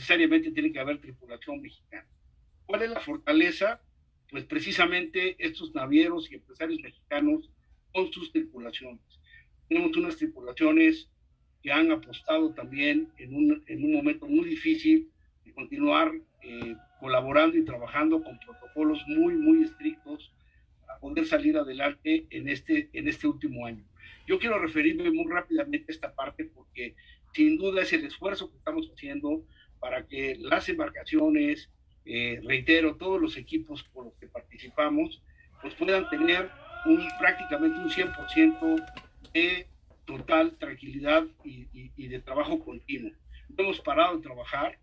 necesariamente tiene que haber tripulación mexicana. ¿Cuál es la fortaleza? Pues precisamente estos navieros y empresarios mexicanos con sus tripulaciones. Tenemos unas tripulaciones que han apostado también en un momento muy difícil de continuar colaborando y trabajando con protocolos muy, muy estrictos para poder salir adelante en este último año. Yo quiero referirme muy rápidamente a esta parte porque sin duda es el esfuerzo que estamos haciendo para que las embarcaciones, reitero, todos los equipos con los que participamos, pues puedan tener prácticamente un 100% de total tranquilidad y de trabajo continuo. No hemos parado de trabajar,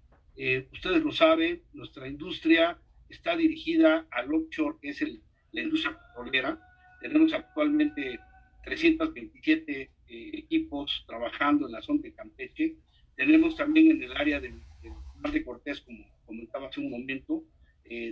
ustedes lo saben, nuestra industria está dirigida al offshore, que es la industria petrolera. Tenemos actualmente 327 equipos trabajando en la zona de Campeche. Tenemos también en el área del Mar de Cortés, como comentaba hace un momento,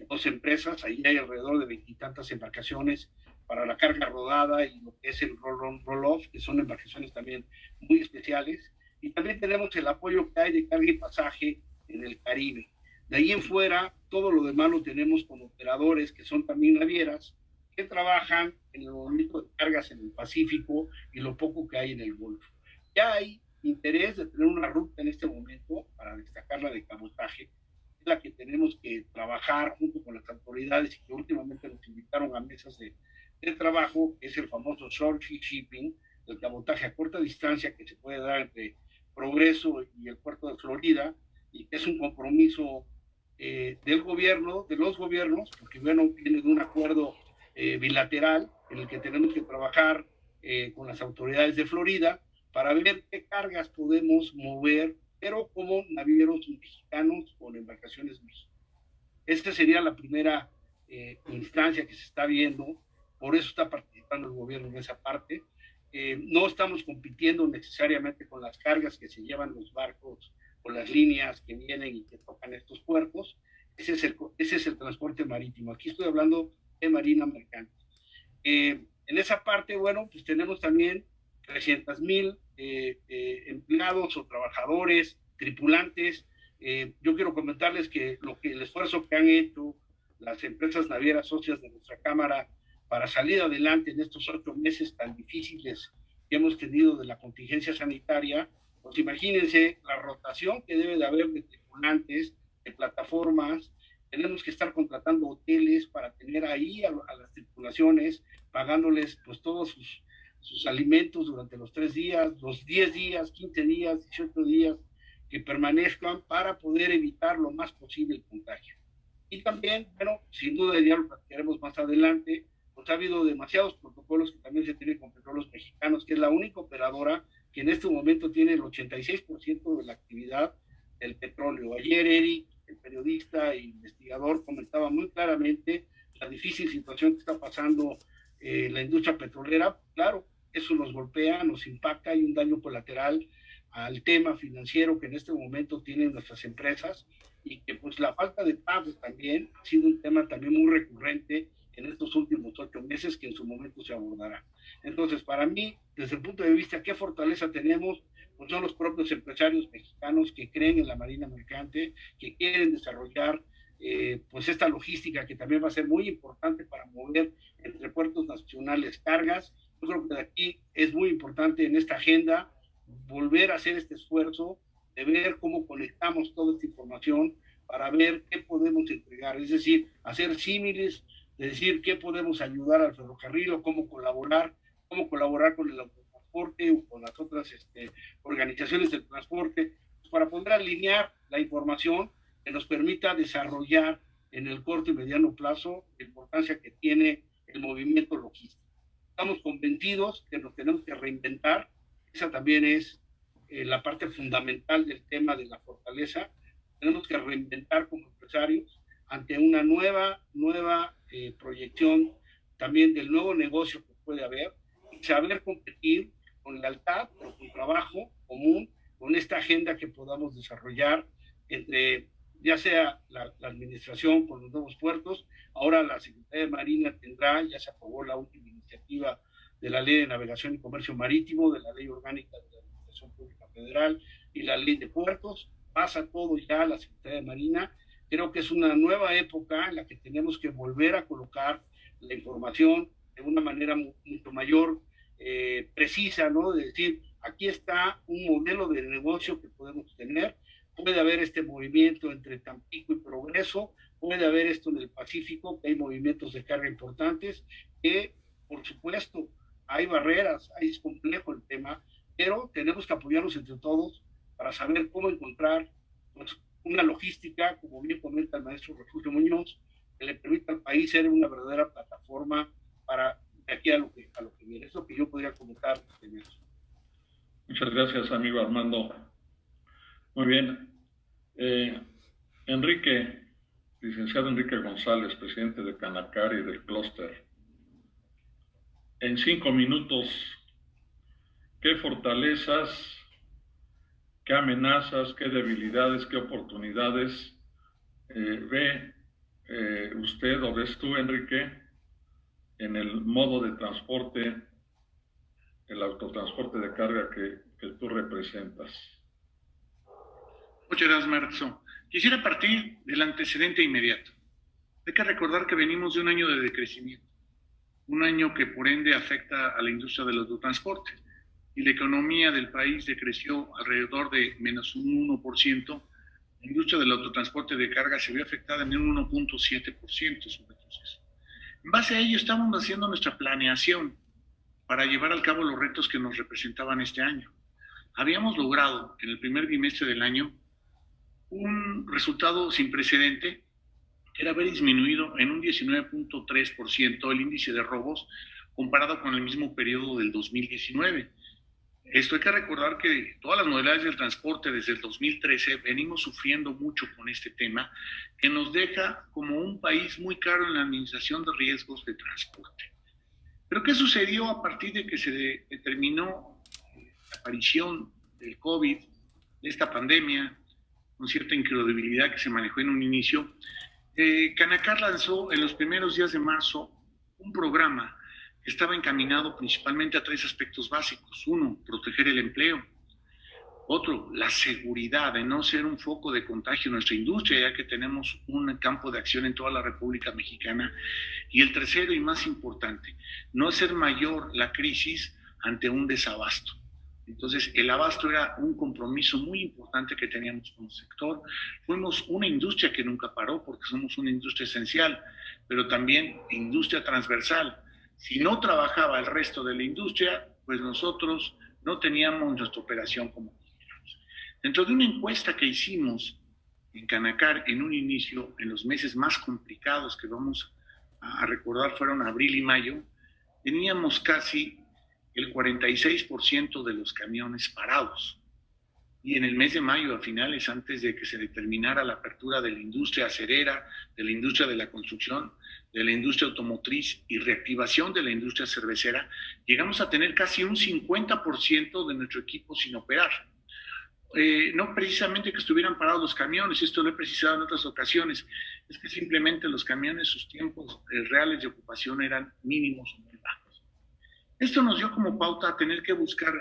2 empresas. Ahí hay alrededor de 20 y tantas embarcaciones para la carga rodada y lo que es el roll-on, roll-off, que son embarcaciones también muy especiales. Y también tenemos el apoyo que hay de carga y pasaje en el Caribe. De ahí en fuera, todo lo demás lo tenemos con operadores que son también navieras, que trabajan en el movimiento de cargas en el Pacífico y lo poco que hay en el Golfo. Ya hay interés de tener una ruta en este momento para destacarla de cabotaje, es la que tenemos que trabajar junto con las autoridades y que últimamente nos invitaron a mesas de trabajo, que es el famoso short shipping, el cabotaje a corta distancia que se puede dar entre Progreso y el puerto de Florida, y que es un compromiso del gobierno, de los gobiernos, porque bueno, viene de un acuerdo bilateral en el que tenemos que trabajar con las autoridades de Florida para ver qué cargas podemos mover, pero como navieros mexicanos con embarcaciones mexicanas. Esta sería la primera instancia que se está viendo, por eso está participando el gobierno en esa parte. No estamos compitiendo necesariamente con las cargas que se llevan los barcos o las líneas que vienen y que tocan estos puertos. Ese es el transporte marítimo. Aquí estoy hablando de marina mercante. En esa parte, bueno, pues tenemos también 300,000 empleados o trabajadores, tripulantes. Yo quiero comentarles que el esfuerzo que han hecho las empresas navieras socias de nuestra Cámara para salir adelante en estos 8 meses tan difíciles que hemos tenido de la contingencia sanitaria, pues imagínense la rotación que debe de haber de tripulantes, de plataformas. Tenemos que estar contratando hoteles para tener ahí a las tripulaciones, pagándoles pues todos sus alimentos durante los 3 días, los 10 días, 15 días, 18 días que permanezcan para poder evitar lo más posible el contagio. Y también, bueno, sin duda ya lo platicaremos más adelante, pues ha habido demasiados protocolos que también se tienen con Petróleos Mexicanos, que es la única operadora que en este momento tiene el 86% de la actividad del petróleo. Ayer Eric, el periodista e investigador, comentaba muy claramente la difícil situación que está pasando la industria petrolera. Claro, eso nos golpea, nos impacta, hay un daño colateral al tema financiero que en este momento tienen nuestras empresas y que pues la falta de pago también ha sido un tema también muy recurrente en estos últimos 8 meses que en su momento se abordará. Entonces, para mí, desde el punto de vista, ¿qué fortaleza tenemos? Pues son los propios empresarios mexicanos que creen en la marina mercante, que quieren desarrollar pues esta logística que también va a ser muy importante para mover entre puertos nacionales cargas. Yo creo que de aquí es muy importante en esta agenda volver a hacer este esfuerzo de ver cómo conectamos toda esta información para ver qué podemos entregar, es decir, hacer símiles, de decir qué podemos ayudar al ferrocarril o cómo colaborar con el autotransporte o con las otras organizaciones del transporte, pues para poder alinear la información que nos permita desarrollar en el corto y mediano plazo la importancia que tiene el movimiento logístico. Estamos convencidos que nos tenemos que reinventar, esa también es la parte fundamental del tema de la fortaleza. Tenemos que reinventar como empresarios ante una nueva proyección también del nuevo negocio que puede haber y saber competir con lealtad, pero con trabajo común, con esta agenda que podamos desarrollar entre ya sea la administración con los nuevos puertos. Ahora la Secretaría de Marina tendrá, ya se aprobó la última iniciativa de la Ley de Navegación y Comercio Marítimo, de la Ley Orgánica de la Administración Pública Federal y la Ley de Puertos, pasa todo ya a la Secretaría de Marina. Creo que es una nueva época en la que tenemos que volver a colocar la información de una manera mucho mayor precisa, ¿no? De decir, aquí está un modelo de negocio que podemos tener, puede haber este movimiento entre Tampico y Progreso, puede haber esto en el Pacífico, que hay movimientos de carga importantes, que por supuesto hay barreras, es complejo el tema, pero tenemos que apoyarnos entre todos para saber cómo encontrar pues, una logística, como bien comenta el maestro Refugio Muñoz, que le permita al país ser una verdadera plataforma para de aquí a lo que viene. Es lo que yo podría comentar en eso. Muchas gracias, amigo Armando. Muy bien. Licenciado Enrique González, presidente de Canacar y del clúster. En 5 minutos, ¿qué fortalezas, qué amenazas, qué debilidades, qué oportunidades ve usted o ves tú, Enrique, en el modo de transporte, el autotransporte de carga que tú representas? Muchas gracias, Marzo. Quisiera partir del antecedente inmediato. Hay que recordar que venimos de un año de decrecimiento, un año que por ende afecta a la industria del autotransporte, y la economía del país decreció alrededor de menos un 1%. La industria del autotransporte de carga se vio afectada en un 1.7% su retroceso. En base a ello estamos haciendo nuestra planeación para llevar al cabo los retos que nos representaban este año. Habíamos logrado en el primer bimestre del año un resultado sin precedente, que era haber disminuido en un 19.3% el índice de robos comparado con el mismo periodo del 2019. Esto hay que recordar que todas las modalidades del transporte desde el 2013 venimos sufriendo mucho con este tema, que nos deja como un país muy caro en la administración de riesgos de transporte. Pero ¿qué sucedió a partir de que se determinó la aparición del COVID, de esta pandemia, con cierta incredibilidad que se manejó en un inicio? Canacar lanzó en los primeros días de marzo un programa que estaba encaminado principalmente a 3 aspectos básicos. 1, proteger el empleo. Otro, la seguridad de no ser un foco de contagio en nuestra industria, ya que tenemos un campo de acción en toda la República Mexicana. Y el tercero y más importante, no hacer mayor la crisis ante un desabasto. Entonces, el abasto era un compromiso muy importante que teníamos con el sector. Fuimos una industria que nunca paró, porque somos una industria esencial, pero también industria transversal. Si no trabajaba el resto de la industria, pues nosotros no teníamos nuestra operación como quisiéramos. Dentro de una encuesta que hicimos en Canacar en un inicio, en los meses más complicados que vamos a recordar fueron abril y mayo, teníamos casi el 46% de los camiones parados. Y en el mes de mayo, a finales, antes de que se determinara la apertura de la industria acerera, de la industria de la construcción, de la industria automotriz y reactivación de la industria cervecera, llegamos a tener casi un 50% de nuestro equipo sin operar. No precisamente que estuvieran parados los camiones, esto lo he precisado en otras ocasiones, es que simplemente los camiones, sus tiempos reales de ocupación eran mínimos o muy bajos. Esto nos dio como pauta a tener que buscar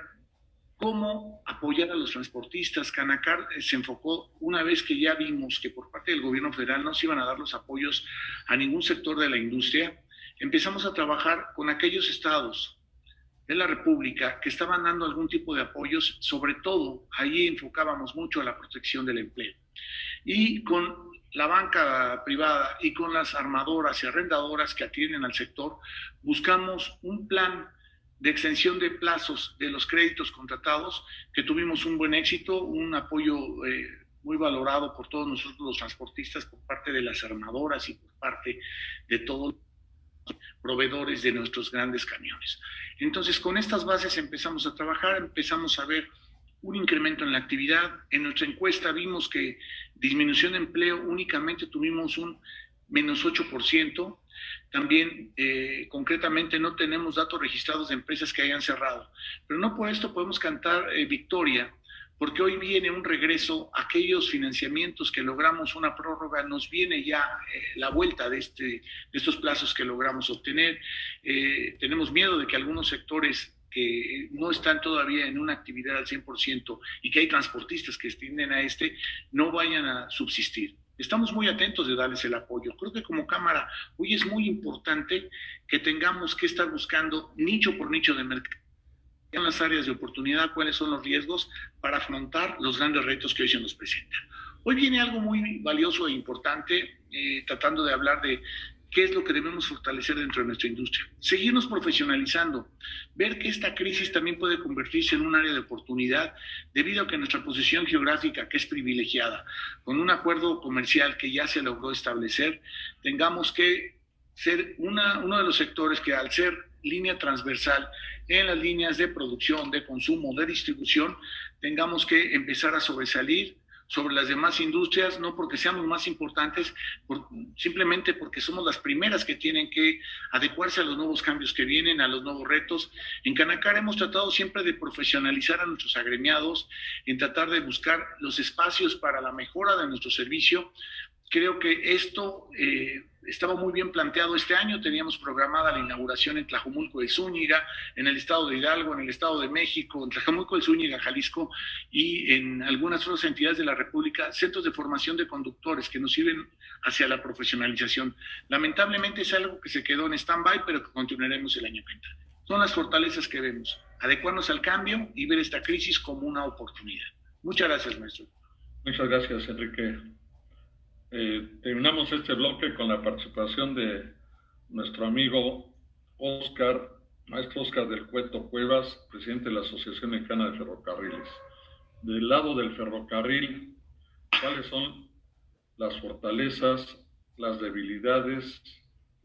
cómo apoyar a los transportistas. Canacar se enfocó, una vez que ya vimos que por parte del gobierno federal no se iban a dar los apoyos a ningún sector de la industria, empezamos a trabajar con aquellos estados de la República que estaban dando algún tipo de apoyos, sobre todo allí enfocábamos mucho a la protección del empleo. Y con la banca privada y con las armadoras y arrendadoras que atienden al sector, buscamos un plan de extensión de plazos de los créditos contratados, que tuvimos un buen éxito, un apoyo muy valorado por todos nosotros los transportistas, por parte de las armadoras y por parte de todos los proveedores de nuestros grandes camiones. Entonces, con estas bases empezamos a trabajar, empezamos a ver un incremento en la actividad. En nuestra encuesta vimos que disminución de empleo únicamente tuvimos un menos 8%. También, concretamente, no tenemos datos registrados de empresas que hayan cerrado. Pero no por esto podemos cantar victoria, porque hoy viene un regreso a aquellos financiamientos que logramos, una prórroga, nos viene ya la vuelta de estos plazos que logramos obtener. Tenemos miedo de que algunos sectores que no están todavía en una actividad al 100% y que hay transportistas que tienden a no vayan a subsistir. Estamos muy atentos de darles el apoyo. Creo que como Cámara hoy es muy importante que tengamos que estar buscando nicho por nicho de mercado en las áreas de oportunidad, cuáles son los riesgos para afrontar los grandes retos que hoy se nos presentan. Hoy viene algo muy valioso e importante, tratando de hablar de qué es lo que debemos fortalecer dentro de nuestra industria. Seguirnos profesionalizando, ver que esta crisis también puede convertirse en un área de oportunidad debido a que nuestra posición geográfica, que es privilegiada, con un acuerdo comercial que ya se logró establecer, tengamos que ser uno de los sectores que, al ser línea transversal en las líneas de producción, de consumo, de distribución, tengamos que empezar a sobresalir sobre las demás industrias, no porque seamos más importantes, simplemente porque somos las primeras que tienen que adecuarse a los nuevos cambios que vienen, a los nuevos retos. En Canacar hemos tratado siempre de profesionalizar a nuestros agremiados, en tratar de buscar los espacios para la mejora de nuestro servicio. Creo que esto estaba muy bien planteado este año. Teníamos programada la inauguración en Tlajomulco de Zúñiga, en el estado de Hidalgo, en el estado de México, en Tlajomulco de Zúñiga, Jalisco, y en algunas otras entidades de la República, centros de formación de conductores que nos sirven hacia la profesionalización. Lamentablemente es algo que se quedó en stand-by, pero que continuaremos el año que entra. Son las fortalezas que vemos, adecuarnos al cambio y ver esta crisis como una oportunidad. Muchas gracias, maestro. Muchas gracias, Enrique. Terminamos este bloque con la participación de nuestro amigo maestro Óscar del Cueto Cuevas, presidente de la Asociación Mexicana de Ferrocarriles. Del lado del ferrocarril, ¿cuáles son las fortalezas, las debilidades,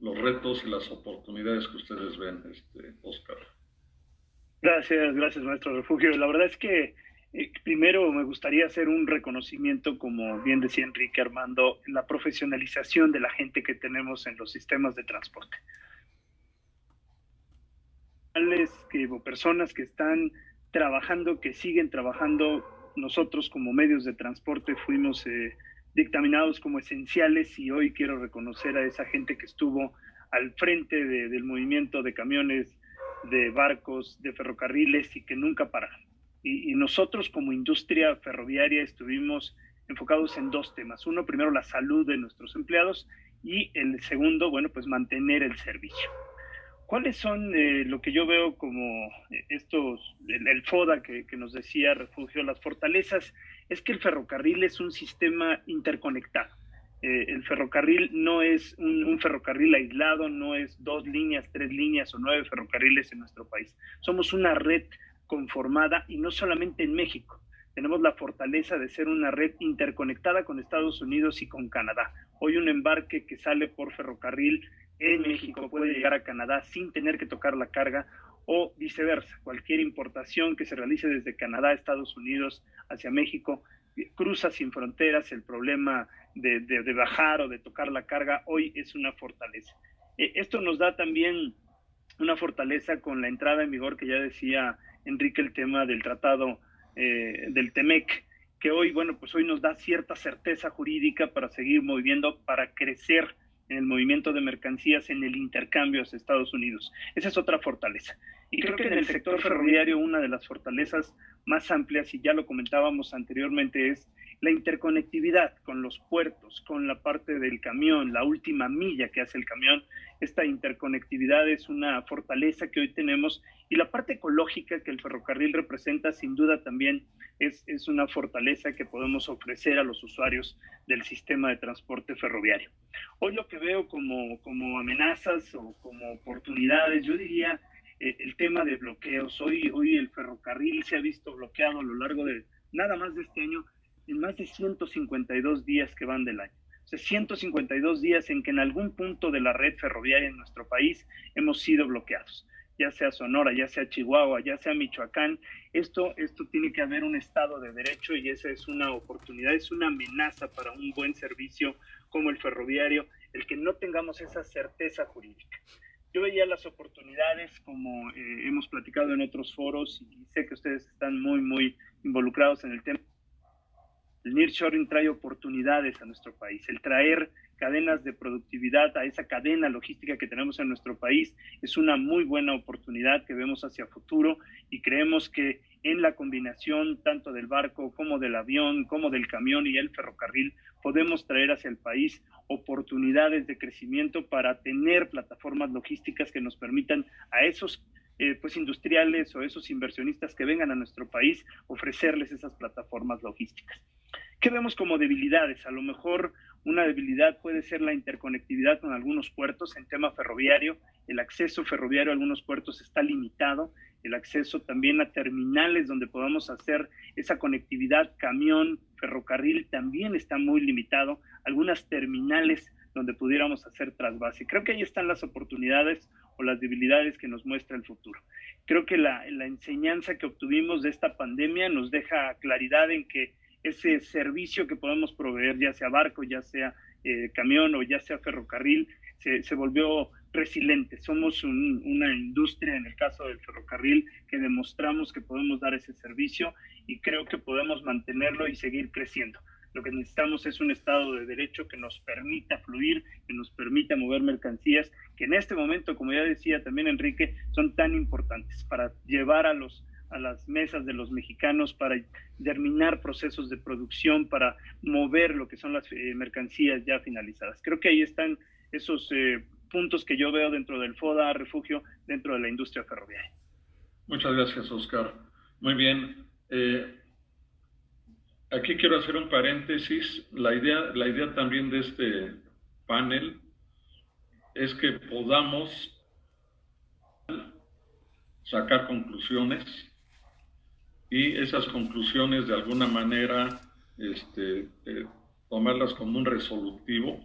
los retos y las oportunidades que ustedes ven, Óscar? Gracias, maestro Refugio. La verdad es que primero me gustaría hacer un reconocimiento, como bien decía Enrique Armando, en la profesionalización de la gente que tenemos en los sistemas de transporte. Personas que están trabajando, que siguen trabajando. Nosotros como medios de transporte fuimos dictaminados como esenciales, y hoy quiero reconocer a esa gente que estuvo al frente del movimiento de camiones, de barcos, de ferrocarriles, y que nunca pararon. Y nosotros como industria ferroviaria estuvimos enfocados en dos temas. Uno, primero, la salud de nuestros empleados, y el segundo, bueno, pues mantener el servicio. ¿Cuáles son lo que yo veo como el FODA que nos decía Refugio, las fortalezas? Es que el ferrocarril es un sistema interconectado. El ferrocarril no es un ferrocarril aislado, no es 2 líneas, 3 líneas o 9 ferrocarriles en nuestro país. Somos una red conformada, y no solamente en México. Tenemos la fortaleza de ser una red interconectada con Estados Unidos y con Canadá. Hoy un embarque que sale por ferrocarril en México puede llegar a Canadá sin tener que tocar la carga, o viceversa. Cualquier importación que se realice desde Canadá a Estados Unidos hacia México cruza sin fronteras. El problema de bajar o de tocar la carga hoy es una fortaleza. Esto nos da también una fortaleza con la entrada en vigor, que ya decía Enrique, el tema del tratado del TEMEC, que hoy, bueno, pues hoy nos da cierta certeza jurídica para seguir moviendo, para crecer en el movimiento de mercancías, en el intercambio hacia Estados Unidos. Esa es otra fortaleza. Y creo que en el sector ferroviario una de las fortalezas más amplias, y ya lo comentábamos anteriormente, es la interconectividad con los puertos, con la parte del camión, la última milla que hace el camión. Esta interconectividad es una fortaleza que hoy tenemos, y la parte ecológica que el ferrocarril representa sin duda también es una fortaleza que podemos ofrecer a los usuarios del sistema de transporte ferroviario. Hoy lo que veo como amenazas o como oportunidades, yo diría el tema de bloqueos. Hoy el ferrocarril se ha visto bloqueado a lo largo de nada más de este año en más de 152 días que van del año. O sea, 152 días en que en algún punto de la red ferroviaria en nuestro país hemos sido bloqueados, ya sea Sonora, ya sea Chihuahua, ya sea Michoacán. Esto tiene que haber un Estado de Derecho, y esa es una oportunidad, es una amenaza para un buen servicio como el ferroviario, el que no tengamos esa certeza jurídica. Yo veía las oportunidades, como hemos platicado en otros foros, y sé que ustedes están muy, muy involucrados en el tema. El nearshoring trae oportunidades a nuestro país. El traer cadenas de productividad a esa cadena logística que tenemos en nuestro país es una muy buena oportunidad que vemos hacia futuro y creemos que en la combinación tanto del barco como del avión, como del camión y el ferrocarril, podemos traer hacia el país oportunidades de crecimiento para tener plataformas logísticas que nos permitan a esos pues industriales o esos inversionistas que vengan a nuestro país ofrecerles esas plataformas logísticas. ¿Qué vemos como debilidades? A lo mejor una debilidad puede ser la interconectividad con algunos puertos en tema ferroviario. El acceso ferroviario a algunos puertos está limitado. El acceso también a terminales donde podamos hacer esa conectividad camión, ferrocarril también está muy limitado. Algunas terminales donde pudiéramos hacer trasvase. Creo que ahí están las oportunidades o las debilidades que nos muestra el futuro. Creo que la enseñanza que obtuvimos de esta pandemia nos deja claridad en que ese servicio que podemos proveer, ya sea barco, ya sea camión o ya sea ferrocarril, se volvió resiliente. Somos una industria, en el caso del ferrocarril, que demostramos que podemos dar ese servicio y creo que podemos mantenerlo y seguir creciendo. Lo que necesitamos es un Estado de Derecho que nos permita fluir, que nos permita mover mercancías, que en este momento, como ya decía también Enrique, son tan importantes para llevar a las mesas de los mexicanos, para terminar procesos de producción, para mover lo que son las mercancías ya finalizadas. Creo que ahí están esos puntos que yo veo dentro del FODA Refugio, dentro de la industria ferroviaria. Muchas gracias, Oscar. Muy bien. Aquí quiero hacer un paréntesis. La idea también de este panel es que podamos sacar conclusiones y esas conclusiones de alguna manera tomarlas como un resolutivo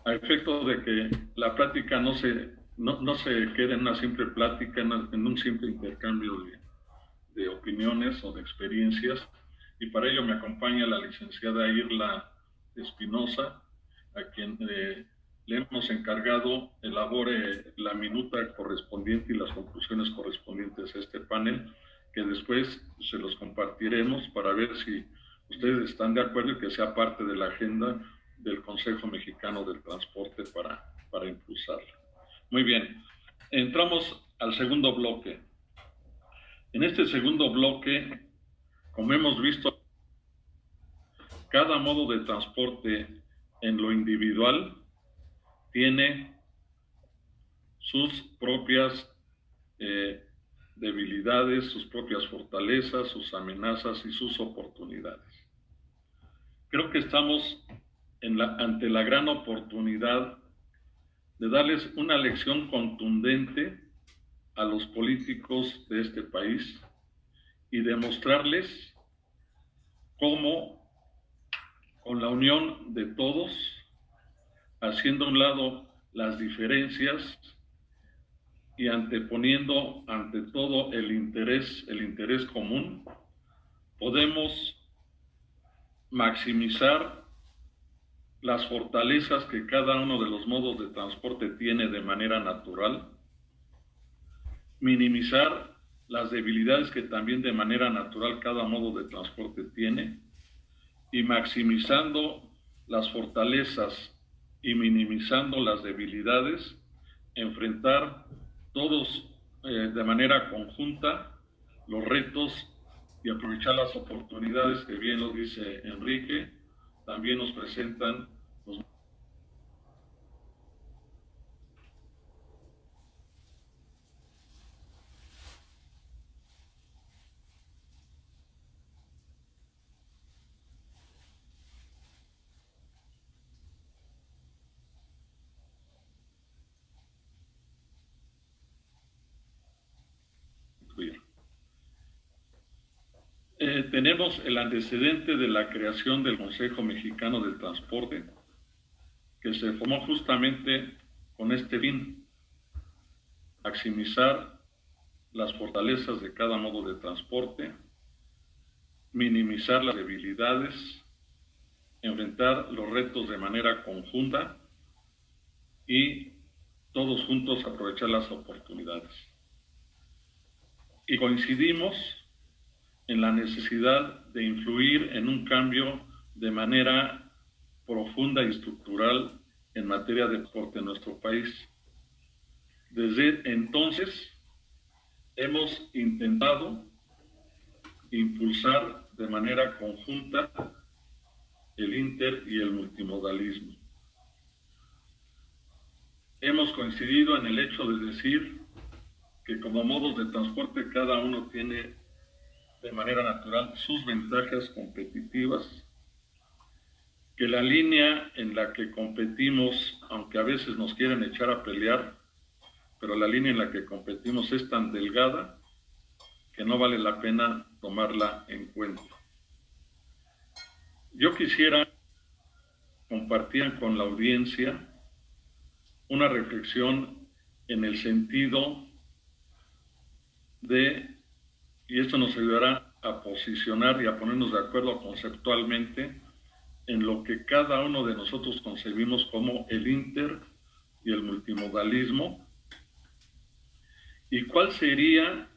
a efecto de que la plática no se quede en una simple plática, en un simple intercambio de opiniones o de experiencias. Y para ello me acompaña la licenciada Irla Espinosa, a quien le hemos encargado elabore la minuta correspondiente y las conclusiones correspondientes a este panel, que después se los compartiremos para ver si ustedes están de acuerdo y que sea parte de la agenda del Consejo Mexicano del Transporte para impulsarla. Muy bien, entramos al segundo bloque. En este segundo bloque, como hemos visto, cada modo de transporte en lo individual tiene sus propias debilidades, sus propias fortalezas, sus amenazas y sus oportunidades. Creo que estamos ante la gran oportunidad de darles una lección contundente a los políticos de este país y demostrarles cómo, con la unión de todos, haciendo a un lado las diferencias y anteponiendo ante todo el interés común, podemos maximizar las fortalezas que cada uno de los modos de transporte tiene de manera natural, minimizar las debilidades que también de manera natural cada modo de transporte tiene, y maximizando las fortalezas y minimizando las debilidades, enfrentar todos de manera conjunta los retos y aprovechar las oportunidades que, bien lo dice Enrique, también nos presentan los tenemos el antecedente de la creación del Consejo Mexicano del Transporte, que se formó justamente con este fin: maximizar las fortalezas de cada modo de transporte, minimizar las debilidades, enfrentar los retos de manera conjunta y todos juntos aprovechar las oportunidades. Y coincidimos en la necesidad de influir en un cambio de manera profunda y estructural en materia de deporte en nuestro país. Desde entonces hemos intentado impulsar de manera conjunta el inter y el multimodalismo. Hemos coincidido en el hecho de decir que como modos de transporte cada uno tiene de manera natural sus ventajas competitivas, que la línea en la que competimos, aunque a veces nos quieren echar a pelear, pero la línea en la que competimos es tan delgada que no vale la pena tomarla en cuenta. Yo quisiera compartir con la audiencia una reflexión en el sentido de, y esto nos ayudará a posicionar y a ponernos de acuerdo conceptualmente en lo que cada uno de nosotros concebimos como el inter y el multimodalismo, y cuál sería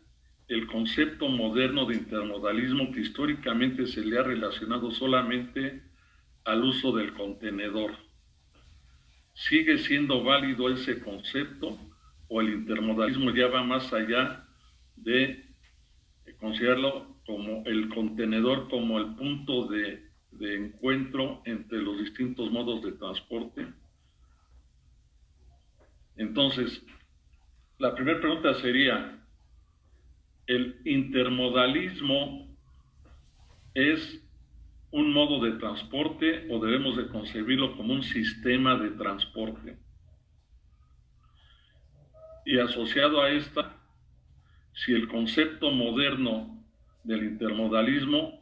el concepto moderno de intermodalismo que históricamente se le ha relacionado solamente al uso del contenedor. ¿Sigue siendo válido ese concepto o el intermodalismo ya va más allá de considerarlo como el contenedor, como el punto de encuentro entre los distintos modos de transporte? Entonces, la primera pregunta sería, ¿el intermodalismo es un modo de transporte o debemos de concebirlo como un sistema de transporte? Y asociado a esta, si el concepto moderno del intermodalismo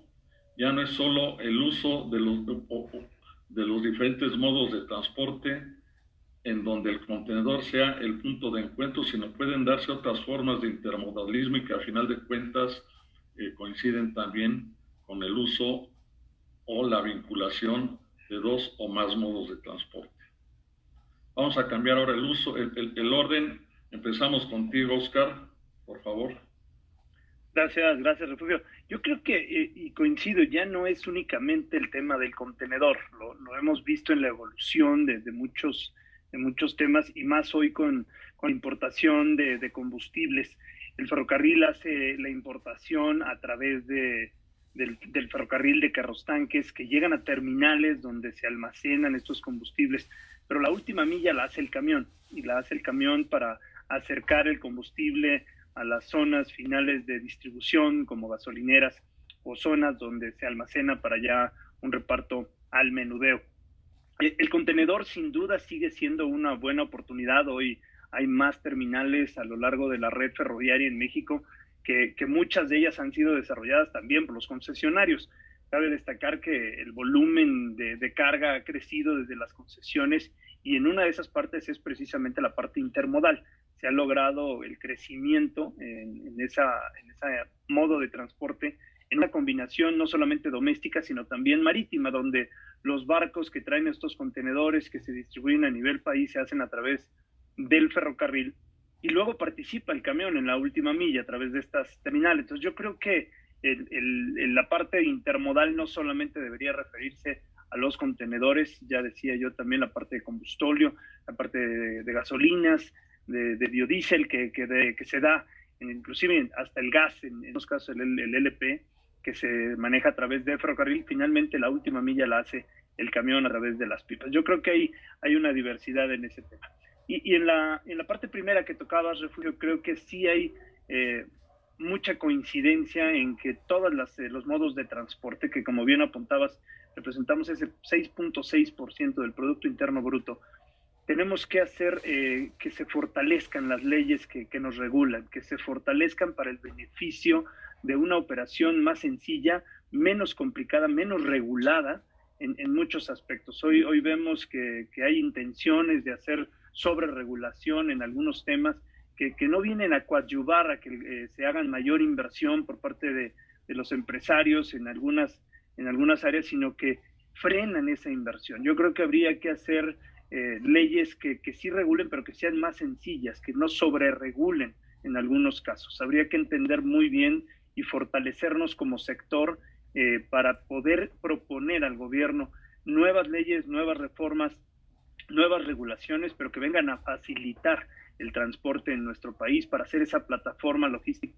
ya no es solo el uso de los diferentes modos de transporte en donde el contenedor sea el punto de encuentro, sino pueden darse otras formas de intermodalismo y que al final de cuentas coinciden también con el uso o la vinculación de dos o más modos de transporte. Vamos a cambiar ahora el orden. Empezamos contigo, Oscar, por favor. Gracias, Refugio. Yo creo que, y coincido, ya no es únicamente el tema del contenedor, lo hemos visto en la evolución de muchos temas, y más hoy con importación de combustibles. El ferrocarril hace la importación a través del ferrocarril de carrostanques que llegan a terminales donde se almacenan estos combustibles, pero la última milla la hace el camión, y la hace el camión para acercar el combustible a las zonas finales de distribución como gasolineras o zonas donde se almacena para ya un reparto al menudeo. El contenedor sin duda sigue siendo una buena oportunidad. Hoy hay más terminales a lo largo de la red ferroviaria en México que muchas de ellas han sido desarrolladas también por los concesionarios. Cabe destacar que el volumen de carga ha crecido desde las concesiones, y en una de esas partes es precisamente la parte intermodal. Se ha logrado el crecimiento en ese modo de transporte, en una combinación no solamente doméstica, sino también marítima, donde los barcos que traen estos contenedores que se distribuyen a nivel país se hacen a través del ferrocarril, y luego participa el camión en la última milla a través de estas terminales. Entonces yo creo que la parte intermodal no solamente debería referirse a los contenedores, ya decía yo también la parte de combustóleo, la parte de gasolinas, de biodiesel que se da, inclusive hasta el gas, en los casos el LP, que se maneja a través de ferrocarril. Finalmente la última milla la hace el camión a través de las pipas. Yo creo que hay una diversidad en ese tema. Y en la parte primera que tocabas, Refugio, creo que sí hay mucha coincidencia en que todos los modos de transporte, que como bien apuntabas, representamos ese 6.6% del Producto Interno Bruto, tenemos que hacer que se fortalezcan las leyes que nos regulan, que se fortalezcan para el beneficio de una operación más sencilla, menos complicada, menos regulada en muchos aspectos. Hoy vemos que hay intenciones de hacer sobreregulación en algunos temas que no vienen a coadyuvar a que se hagan mayor inversión por parte de los empresarios en algunas áreas, sino que frenan esa inversión. Yo creo que habría que hacer leyes que sí regulen, pero que sean más sencillas, que no sobreregulen en algunos casos. Habría que entender muy bien y fortalecernos como sector para poder proponer al gobierno nuevas leyes, nuevas reformas, nuevas regulaciones, pero que vengan a facilitar el transporte en nuestro país para hacer esa plataforma logística,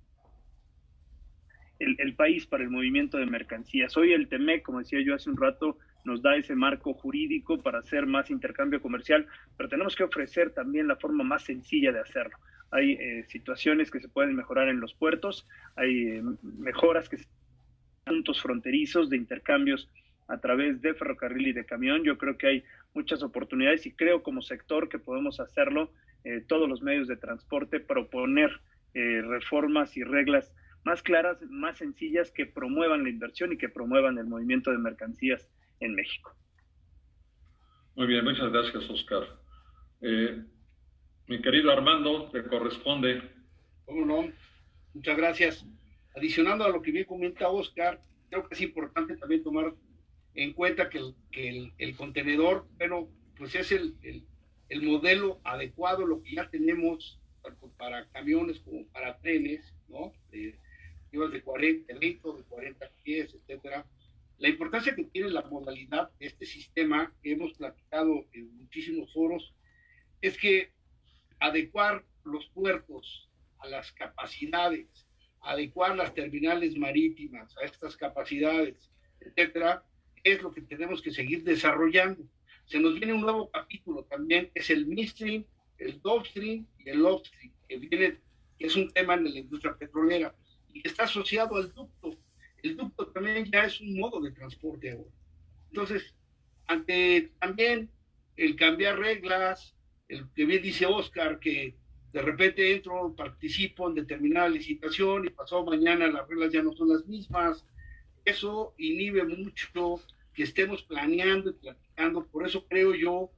el país para el movimiento de mercancías. Hoy el TEMEC, como decía yo hace un rato, nos da ese marco jurídico para hacer más intercambio comercial, pero tenemos que ofrecer también la forma más sencilla de hacerlo. Hay situaciones que se pueden mejorar en los puertos, hay mejoras que puntos fronterizos de intercambios a través de ferrocarril y de camión. Yo creo que hay muchas oportunidades y creo como sector que podemos hacerlo, todos los medios de transporte, proponer reformas y reglas más claras, más sencillas, que promuevan la inversión y que promuevan el movimiento de mercancías en México. Muy bien, muchas gracias, Oscar. Mi querido Armando, te corresponde. ¿Cómo no? Muchas gracias. Adicionando a lo que bien comenta Oscar, creo que es importante también tomar en cuenta que el contenedor, bueno, pues es el modelo adecuado, lo que ya tenemos, tanto para camiones como para trenes, ¿no? Llevas de 40 litros, de 40 pies, etcétera. La importancia que tiene la modalidad de este sistema, que hemos platicado en muchísimos foros, es que adecuar los puertos a las capacidades, adecuar las terminales marítimas a estas capacidades, etcétera, es lo que tenemos que seguir desarrollando. Se nos viene un nuevo capítulo también, que es el midstream, el downstream y el upstream, que es un tema en la industria petrolera y que está asociado al ducto. El ducto también ya es un modo de transporte ahora. Entonces, ante también el cambiar reglas, el que bien dice Oscar, que de repente entro, participo en determinada licitación y pasado mañana las reglas ya no son las mismas, eso inhibe mucho que estemos planeando y platicando. Por eso creo yo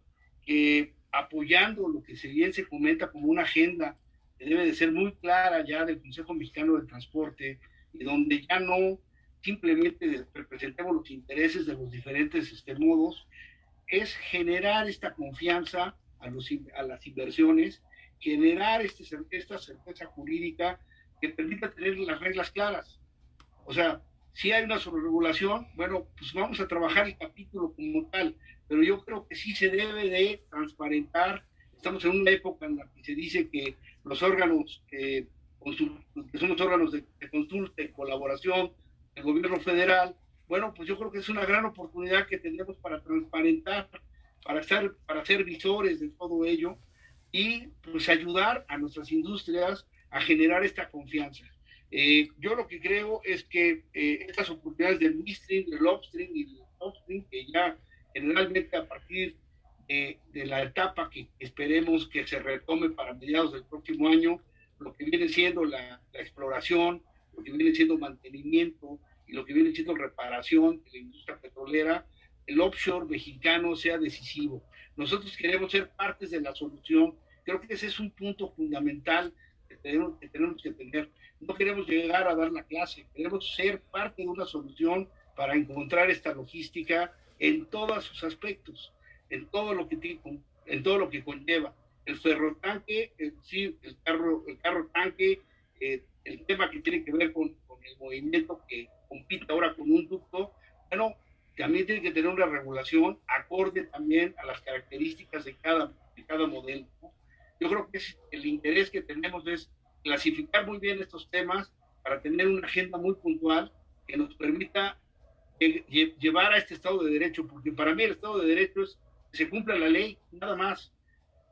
que apoyando lo que bien se comenta como una agenda que debe de ser muy clara ya del Consejo Mexicano de Transporte, y donde ya no simplemente representemos los intereses de los diferentes modos, es generar esta confianza a las inversiones, generar esta certeza jurídica que permita tener las reglas claras. O sea, si hay una sobreregulación, bueno, pues vamos a trabajar el capítulo como tal, pero yo creo que sí se debe de transparentar. Estamos en una época en la que se dice que los órganos, que son los órganos de consulta y colaboración del gobierno federal, bueno, pues yo creo que es una gran oportunidad que tenemos para transparentar, para ser visores de todo ello y pues ayudar a nuestras industrias a generar esta confianza. Yo lo que creo es que estas oportunidades del midstream, del upstream y del downstream, que ya generalmente a partir de la etapa que esperemos que se retome para mediados del próximo año, lo que viene siendo la exploración, lo que viene siendo mantenimiento y lo que viene siendo reparación de la industria petrolera, el offshore mexicano sea decisivo. Nosotros queremos ser partes de la solución. Creo que ese es un punto fundamental que tenemos que tener. No queremos llegar a dar la clase, queremos ser parte de una solución para encontrar esta logística en todos sus aspectos, en todo lo que conlleva. El ferrotanque, el carro tanque, el tema que tiene que ver con el movimiento que compite ahora con un ducto, bueno, también tiene que tener una regulación acorde también a las características de cada modelo, ¿no? Yo creo que el interés que tenemos es clasificar muy bien estos temas para tener una agenda muy puntual que nos permita llevar a este Estado de Derecho, porque para mí el Estado de Derecho es que se cumpla la ley, nada más.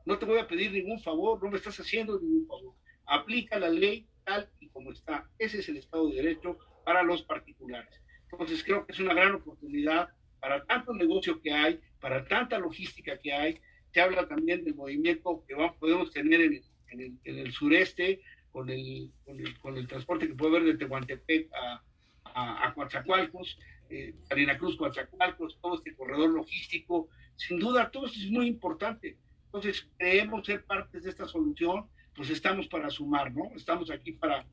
No te voy a pedir ningún favor, no me estás haciendo ningún favor. Aplica la ley tal y como está. Ese es el Estado de Derecho para los particulares. Entonces creo que es una gran oportunidad para tanto negocio que hay, para tanta logística que hay. Se habla también del movimiento que podemos tener en el sureste, con el transporte que puede haber de Tehuantepec a Coatzacoalcos, Salina Cruz, Coatzacoalcos, todo este corredor logístico. Sin duda, todo esto es muy importante. Entonces, creemos ser partes de esta solución, pues estamos para sumar, ¿no? Estamos aquí para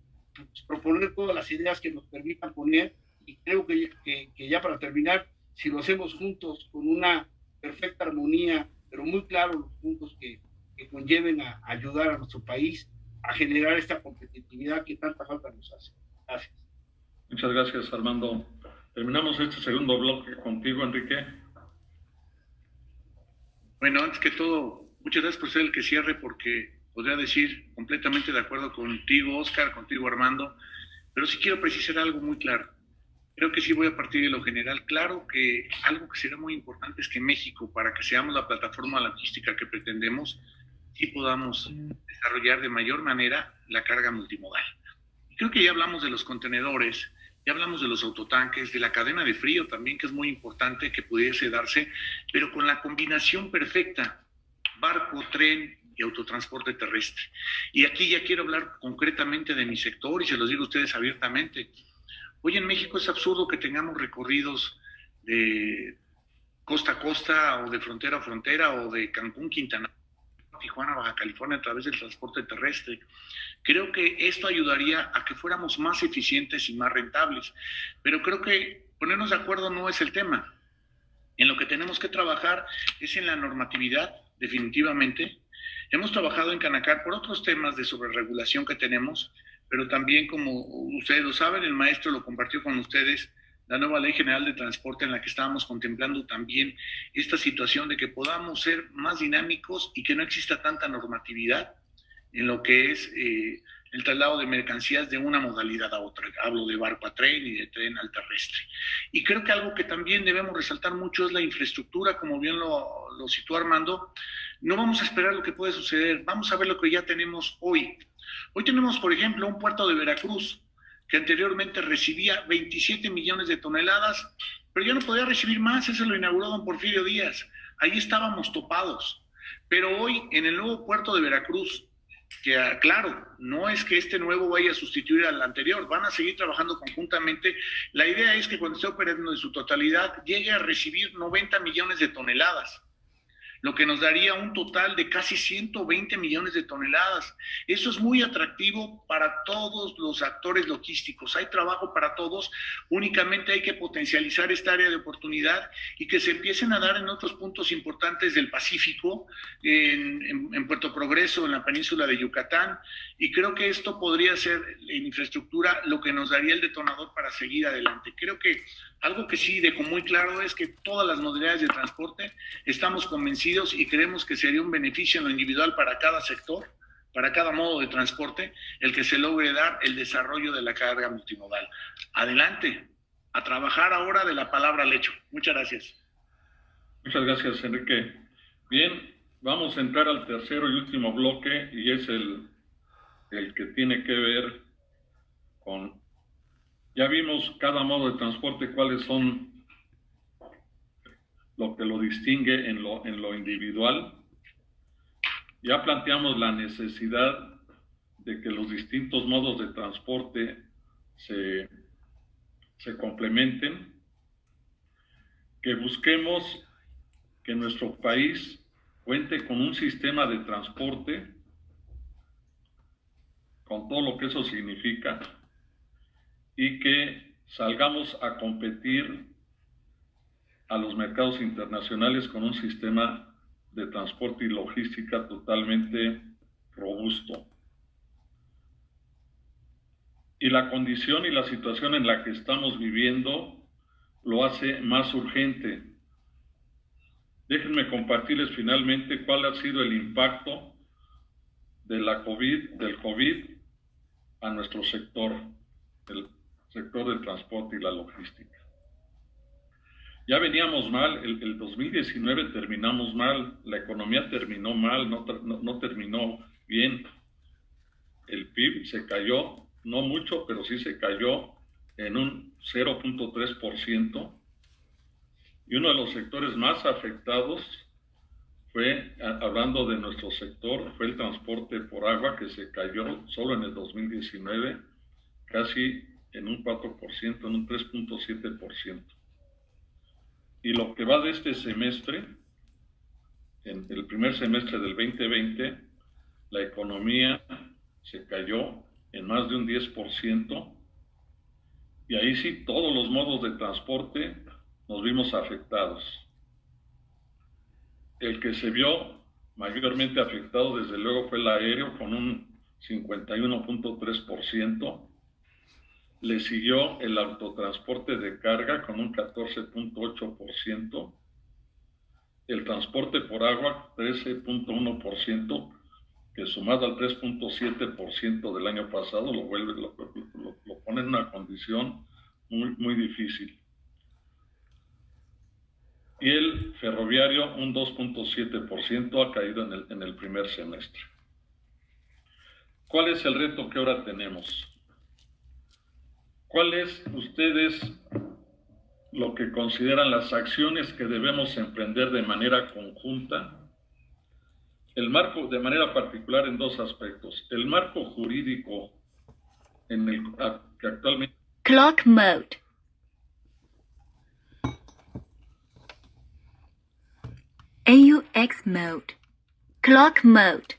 proponer todas las ideas que nos permitan poner, y creo que ya para terminar, si lo hacemos juntos con una perfecta armonía, pero muy claros los puntos que conlleven a ayudar a nuestro país a generar esta competitividad que tanta falta nos hace. Gracias. Muchas gracias, Armando. Terminamos este segundo bloque contigo, Enrique. Bueno, antes que todo, muchas gracias por ser el que cierre, porque podría decir completamente de acuerdo contigo, Oscar, contigo, Armando, pero sí quiero precisar algo muy claro. Creo que sí voy a partir de lo general. Claro que algo que será muy importante es que México, para que seamos la plataforma logística que pretendemos, sí podamos desarrollar de mayor manera la carga multimodal. Y creo que ya hablamos de los contenedores, ya hablamos de los autotanques, de la cadena de frío también, que es muy importante que pudiese darse, pero con la combinación perfecta, barco, tren y autotransporte terrestre. Y aquí ya quiero hablar concretamente de mi sector y se los digo a ustedes abiertamente. Hoy en México es absurdo que tengamos recorridos de costa a costa o de frontera a frontera o de Cancún, Quintana Roo, Tijuana, Baja California a través del transporte terrestre. Creo que esto ayudaría a que fuéramos más eficientes y más rentables, pero creo que ponernos de acuerdo no es el tema. En lo que tenemos que trabajar es en la normatividad, definitivamente. Hemos trabajado en Canacar por otros temas de sobreregulación que tenemos, pero también, como ustedes lo saben, el maestro lo compartió con ustedes, la nueva Ley General de Transporte en la que estábamos contemplando también esta situación de que podamos ser más dinámicos y que no exista tanta normatividad en lo que es el traslado de mercancías de una modalidad a otra. Hablo de barco a tren y de tren al terrestre. Y creo que algo que también debemos resaltar mucho es la infraestructura, como bien lo situó Armando. No vamos a esperar lo que puede suceder, vamos a ver lo que ya tenemos hoy. Hoy tenemos, por ejemplo, un puerto de Veracruz que anteriormente recibía 27 millones de toneladas, pero ya no podía recibir más, eso lo inauguró don Porfirio Díaz. Ahí estábamos topados. Pero hoy, en el nuevo puerto de Veracruz, que claro, no es que este nuevo vaya a sustituir al anterior, van a seguir trabajando conjuntamente. La idea es que cuando esté operando en su totalidad, llegue a recibir 90 millones de toneladas, lo que nos daría un total de casi 120 millones de toneladas. Eso es muy atractivo para todos los actores logísticos. Hay trabajo para todos, únicamente hay que potencializar esta área de oportunidad y que se empiecen a dar en otros puntos importantes del Pacífico, en Puerto Progreso, en la península de Yucatán, y creo que esto podría ser en infraestructura lo que nos daría el detonador para seguir adelante. Creo que algo que sí dejó muy claro es que todas las modalidades de transporte estamos convencidos y creemos que sería un beneficio en lo individual para cada sector, para cada modo de transporte, el que se logre dar el desarrollo de la carga multimodal. Adelante, a trabajar ahora de la palabra al hecho. Muchas gracias. Muchas gracias, Enrique. Bien, vamos a entrar al tercero y último bloque y es el que tiene que ver con... Ya vimos cada modo de transporte, cuáles son lo que lo distingue en lo individual. Ya planteamos la necesidad de que los distintos modos de transporte se complementen, que busquemos que nuestro país cuente con un sistema de transporte, con todo lo que eso significa, y que salgamos a competir a los mercados internacionales con un sistema de transporte y logística totalmente robusto. Y la condición y la situación en la que estamos viviendo lo hace más urgente. Déjenme compartirles finalmente cuál ha sido el impacto del COVID a nuestro sector, el sector del transporte y la logística. Ya veníamos mal, el 2019 terminamos mal, la economía terminó mal, no terminó bien. El PIB se cayó, no mucho, pero sí se cayó en un 0.3%. Y uno de los sectores más afectados fue, hablando de nuestro sector, fue el transporte por agua, que se cayó solo en el 2019, casi en un 4%, en un 3.7%. Y lo que va de este semestre, en el primer semestre del 2020, la economía se cayó en más de un 10%, y ahí sí todos los modos de transporte nos vimos afectados. El que se vio mayormente afectado, desde luego, fue el aéreo, con un 51.3%, Le siguió el autotransporte de carga con un 14.8%, el transporte por agua 13.1%, que sumado al 3.7% del año pasado lo pone en una condición muy difícil. Y el ferroviario un 2.7% ha caído en el primer semestre. ¿Cuál es el reto que ahora tenemos? ¿Cuáles ustedes lo que consideran las acciones que debemos emprender de manera conjunta? El marco, de manera particular, en dos aspectos. El marco jurídico en el que actualmente... Clock mode. AUX mode. Clock mode.